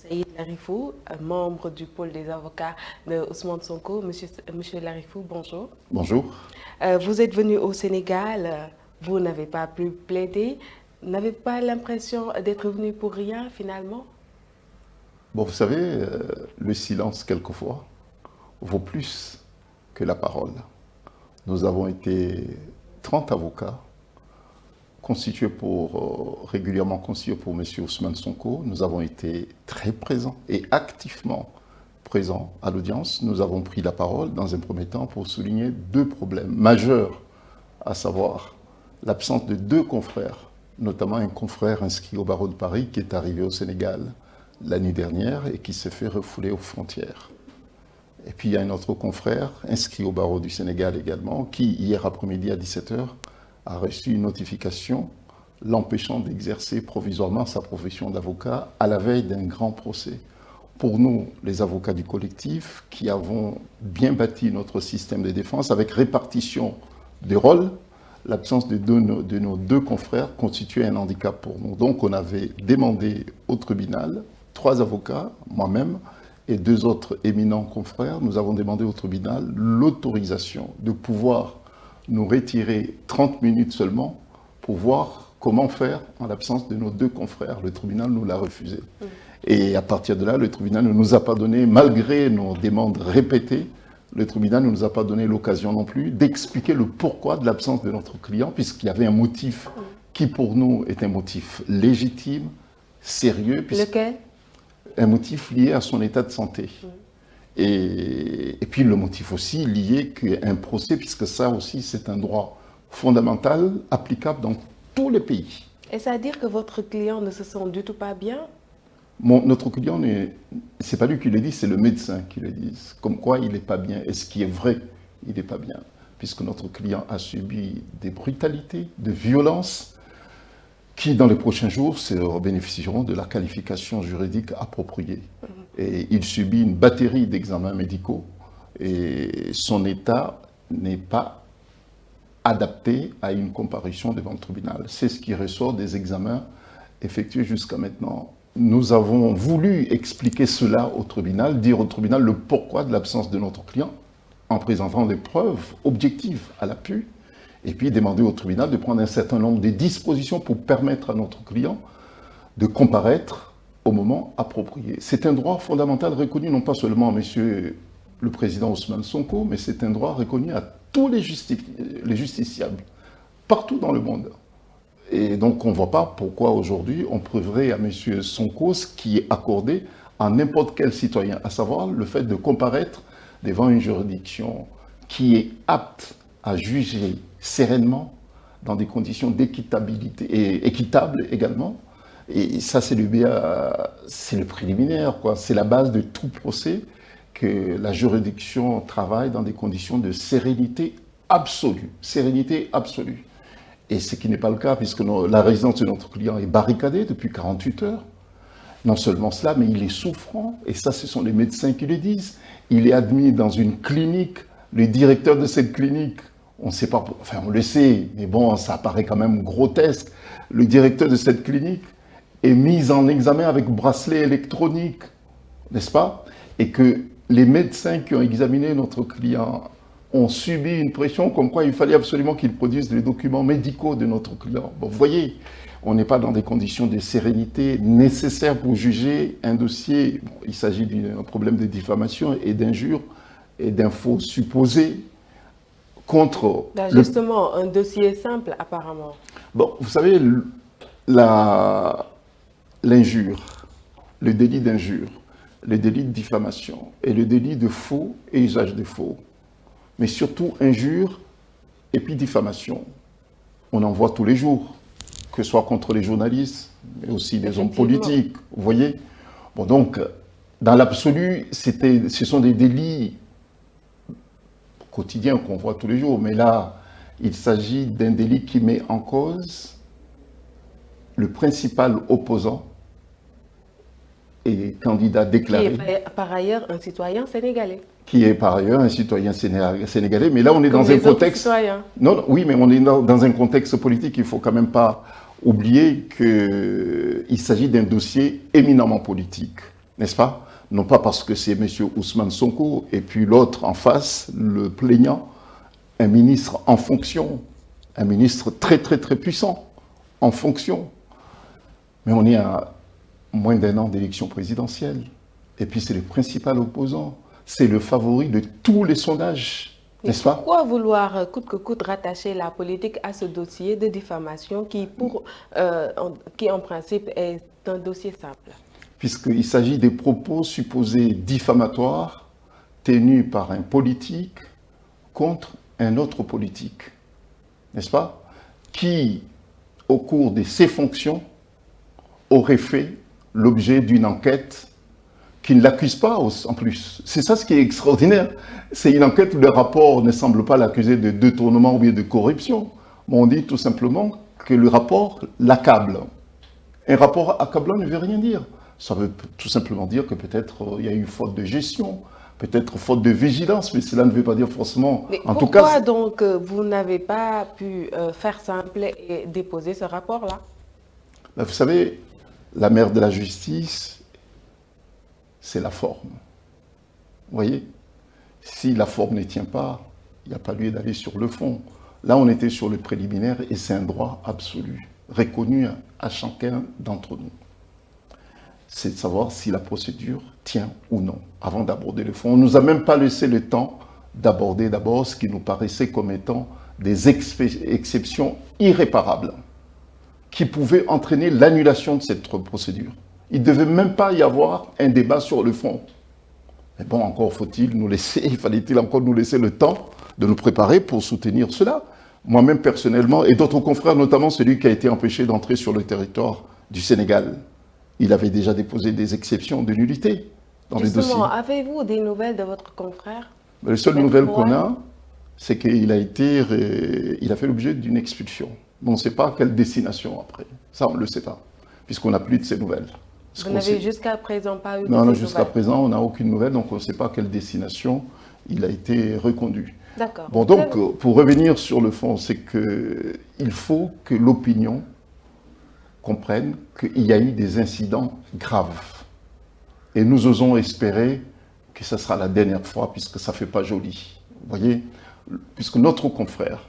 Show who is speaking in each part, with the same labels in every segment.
Speaker 1: Saïd Larifou, membre du pôle des avocats de Ousmane Sonko. Monsieur Larifou, bonjour.
Speaker 2: Bonjour.
Speaker 1: Vous êtes venu au Sénégal, vous n'avez pas pu plaider, n'avez pas l'impression d'être venu pour rien finalement?
Speaker 2: Bon, vous savez, le silence, quelquefois, vaut plus que la parole. Nous avons été 30 avocats régulièrement constitués pour M. Ousmane Sonko. Nous avons été très présents et activement présents à l'audience. Nous avons pris la parole dans un premier temps pour souligner deux problèmes majeurs, à savoir l'absence de deux confrères, notamment un confrère inscrit au barreau de Paris qui est arrivé au Sénégal l'année dernière et qui s'est fait refouler aux frontières. Et puis il y a un autre confrère inscrit au barreau du Sénégal également qui, hier après-midi à 17h, a reçu une notification l'empêchant d'exercer provisoirement sa profession d'avocat à la veille d'un grand procès. Pour nous, les avocats du collectif, qui avons bien bâti notre système de défense avec répartition des rôles, l'absence de nos deux confrères constituait un handicap pour nous. Donc on avait demandé au tribunal, 3 avocats, moi-même, et 2 autres éminents confrères, nous avons demandé au tribunal l'autorisation de pouvoir nous retirer 30 minutes seulement pour voir comment faire en l'absence de nos 2 confrères. Le tribunal nous l'a refusé. Et à partir de là, le tribunal ne nous a pas donné, malgré nos demandes répétées, le tribunal ne nous a pas donné l'occasion non plus d'expliquer le pourquoi de l'absence de notre client, puisqu'il y avait un motif qui pour nous est un motif légitime, sérieux.
Speaker 1: Lequel?
Speaker 2: Un motif lié à son état de santé. Et puis le motif aussi lié à un procès, puisque ça aussi c'est un droit fondamental applicable dans tous les pays.
Speaker 1: Est-ce à dire que votre client ne se sent du tout pas bien?
Speaker 2: Notre client, c'est pas lui qui le dit, c'est le médecin qui le dit. Comme quoi il n'est pas bien. Et ce qui est vrai, il n'est pas bien. Puisque notre client a subi des brutalités, des violences, qui dans les prochains jours bénéficieront de la qualification juridique appropriée. Et il subit une batterie d'examens médicaux et son état n'est pas adapté à une comparution devant le tribunal. C'est ce qui ressort des examens effectués jusqu'à maintenant. Nous avons voulu expliquer cela au tribunal, dire au tribunal le pourquoi de l'absence de notre client, en présentant des preuves objectives à l'appui, et puis demander au tribunal de prendre un certain nombre de dispositions pour permettre à notre client de comparaître au moment approprié. C'est un droit fondamental reconnu non pas seulement à monsieur le président Ousmane Sonko, mais c'est un droit reconnu à tous les justiciables, partout dans le monde. Et donc on ne voit pas pourquoi aujourd'hui on priverait à monsieur Sonko ce qui est accordé à n'importe quel citoyen, à savoir le fait de comparaître devant une juridiction qui est apte à juger sereinement dans des conditions d'équitabilité et équitables également. Et ça, c'est le préliminaire, quoi. C'est la base de tout procès, que la juridiction travaille dans des conditions de sérénité absolue. Sérénité absolue. Et ce qui n'est pas le cas, puisque la résidence de notre client est barricadée depuis 48 heures. Non seulement cela, mais il est souffrant, et ça, ce sont les médecins qui le disent. Il est admis dans une clinique. Le directeur de cette clinique, on ne sait pas, enfin on le sait, mais bon, ça paraît quand même grotesque. Le directeur de cette clinique est mis en examen avec bracelet électronique, n'est-ce pas? Et que les médecins qui ont examiné notre client ont subi une pression comme quoi il fallait absolument qu'ils produisent les documents médicaux de notre client. Bon, vous voyez, on n'est pas dans des conditions de sérénité nécessaires pour juger un dossier. Bon, il s'agit d'un problème de diffamation et d'injure et d'infos supposées contre...
Speaker 1: Là, justement, un dossier simple apparemment.
Speaker 2: Bon, vous savez, l'injure, le délit d'injure, le délit de diffamation et le délit de faux et usage de faux, mais surtout injure et puis diffamation, on en voit tous les jours, que ce soit contre les journalistes, mais aussi les hommes politiques, vous voyez. Bon, donc, dans l'absolu, ce sont des délits quotidiens qu'on voit tous les jours, mais là, il s'agit d'un délit qui met en cause le principal opposant et candidat déclaré.
Speaker 1: Qui est par ailleurs un citoyen sénégalais.
Speaker 2: Qui est par ailleurs un citoyen sénégalais, mais là on est dans un contexte... Non, oui, mais on est dans un contexte politique, il ne faut quand même pas oublier qu'il s'agit d'un dossier éminemment politique. n'est-ce pas? Non pas parce que c'est M. Ousmane Sonko et puis l'autre en face, le plaignant, un ministre en fonction, un ministre très très très puissant, en fonction. Mais on est à moins d'un an d'élection présidentielle. Et puis c'est le principal opposant. C'est le favori de tous les sondages, n'est-ce pas?
Speaker 1: Pourquoi vouloir coûte que coûte rattacher la politique à ce dossier de diffamation qui en principe est un dossier simple?
Speaker 2: Puisqu'il s'agit des propos supposés diffamatoires tenus par un politique contre un autre politique, n'est-ce pas? Qui, au cours de ses fonctions, aurait fait l'objet d'une enquête qui ne l'accuse pas en plus. C'est ça ce qui est extraordinaire. C'est une enquête où le rapport ne semble pas l'accuser de détournement ou bien de corruption. Mais on dit tout simplement que le rapport l'accable. Un rapport accablant ne veut rien dire. Ça veut tout simplement dire que peut-être il y a eu faute de gestion, peut-être faute de vigilance, mais cela ne veut pas dire forcément...
Speaker 1: Mais
Speaker 2: en tout
Speaker 1: pourquoi
Speaker 2: cas,
Speaker 1: donc vous n'avez pas pu faire simple et déposer ce rapport-là?
Speaker 2: vous savez, la mère de la justice, c'est la forme. Vous voyez? Si la forme ne tient pas, il n'y a pas lieu d'aller sur le fond. Là, on était sur le préliminaire et c'est un droit absolu, reconnu à chacun d'entre nous. C'est de savoir si la procédure tient ou non, avant d'aborder le fond. On ne nous a même pas laissé le temps d'aborder d'abord ce qui nous paraissait comme étant des exceptions irréparables, qui pouvaient entraîner l'annulation de cette procédure. Il ne devait même pas y avoir un débat sur le fond. Mais bon, encore faut-il nous laisser, il fallait-il encore nous laisser le temps de nous préparer pour soutenir cela. Moi-même personnellement, et d'autres confrères, notamment celui qui a été empêché d'entrer sur le territoire du Sénégal, il avait déjà déposé des exceptions de nullité dans les dossiers.
Speaker 1: Justement, avez-vous des nouvelles de votre confrère?
Speaker 2: Mais les seules nouvelles qu'on a, c'est qu'il a fait l'objet d'une expulsion. Mais on ne sait pas quelle destination après. Ça, on ne le sait pas, puisqu'on n'a plus de ces nouvelles.
Speaker 1: Vous n'avez jusqu'à présent pas eu de
Speaker 2: Non,
Speaker 1: ces
Speaker 2: jusqu'à
Speaker 1: nouvelles?
Speaker 2: présent, on n'a aucune nouvelle, donc on ne sait pas à quelle destination il a été reconduit.
Speaker 1: D'accord.
Speaker 2: Bon, donc, pour revenir sur le fond, c'est qu'il faut que l'opinion comprenne qu'il y a eu des incidents graves. Et nous osons espérer que ce sera la dernière fois, puisque ça ne fait pas joli. Vous voyez, puisque notre confrère,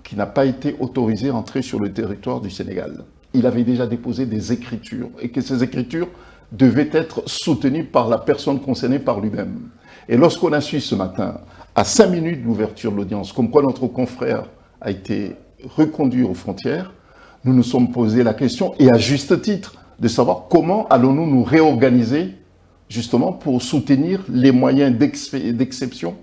Speaker 2: qui n'a pas été autorisé à entrer sur le territoire du Sénégal, il avait déjà déposé des écritures, et que ces écritures devaient être soutenues par la personne concernée par lui-même. Et lorsqu'on a su ce matin, à 5 minutes de l'ouverture de l'audience, comme quoi notre confrère a été reconduit aux frontières, nous nous sommes posé la question, et à juste titre, de savoir comment allons-nous nous réorganiser, justement, pour soutenir les moyens d'exception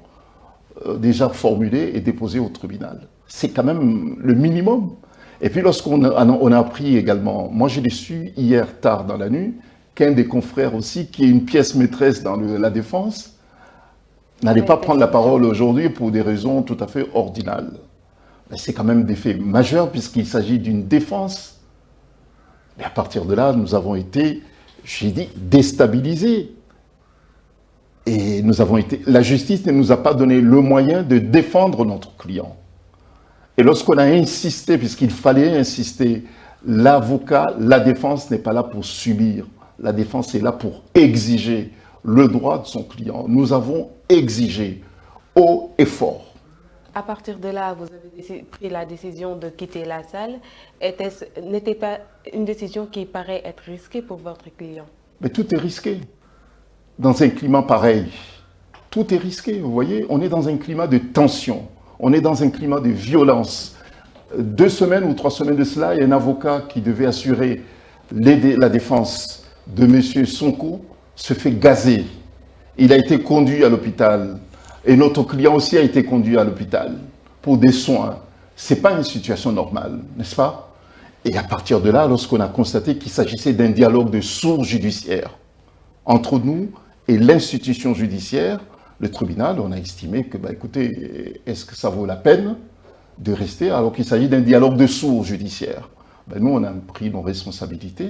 Speaker 2: déjà formulés et déposés au tribunal. C'est quand même le minimum. Et puis lorsqu'on a appris également, moi je l'ai su hier tard dans la nuit, qu'un des confrères aussi, qui est une pièce maîtresse dans la défense, n'allait pas prendre la parole aujourd'hui pour des raisons tout à fait ordinales. C'est quand même des faits majeurs puisqu'il s'agit d'une défense. Mais à partir de là, nous avons été, j'ai dit, déstabilisés. Et la justice ne nous a pas donné le moyen de défendre notre client. Et lorsqu'on a insisté, puisqu'il fallait insister, l'avocat, la défense n'est pas là pour subir. La défense est là pour exiger le droit de son client. Nous avons exigé haut et fort.
Speaker 1: À partir de là, vous avez pris la décision de quitter la salle. N'était pas une décision qui paraît être risquée pour votre client?
Speaker 2: Mais tout est risqué. Dans un climat pareil, tout est risqué. Vous voyez, on est dans un climat de tension. On est dans un climat de violence. 2 semaines ou 3 semaines de cela, il y a un avocat qui devait assurer la défense de M. Sonko se fait gazer. Il a été conduit à l'hôpital. Et notre client aussi a été conduit à l'hôpital pour des soins. Ce n'est pas une situation normale, n'est-ce pas? Et à partir de là, lorsqu'on a constaté qu'il s'agissait d'un dialogue de sourds judiciaires entre nous et l'institution judiciaire, le tribunal, on a estimé que, écoutez, est-ce que ça vaut la peine de rester alors qu'il s'agit d'un dialogue de sourds judiciaires? Nous, on a pris nos responsabilités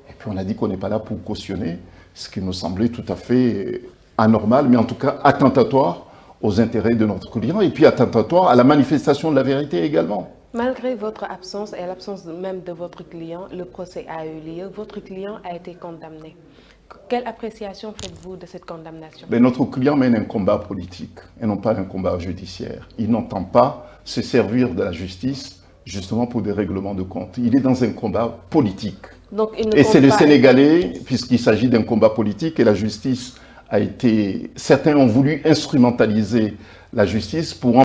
Speaker 2: et puis on a dit qu'on n'est pas là pour cautionner ce qui nous semblait tout à fait anormal, mais en tout cas attentatoire aux intérêts de notre client et puis attentatoire à la manifestation de la vérité également.
Speaker 1: Malgré votre absence et l'absence même de votre client, le procès a eu lieu, votre client a été condamné. Quelle appréciation faites-vous de cette condamnation?
Speaker 2: Mais notre client mène un combat politique et non pas un combat judiciaire. Il n'entend pas se servir de la justice justement pour des règlements de compte. Il est dans un combat politique.
Speaker 1: Donc, il ne
Speaker 2: Et c'est
Speaker 1: compte
Speaker 2: les
Speaker 1: pas
Speaker 2: Sénégalais, puisqu'il s'agit d'un combat politique et la justice a été... Certains ont voulu instrumentaliser la justice pour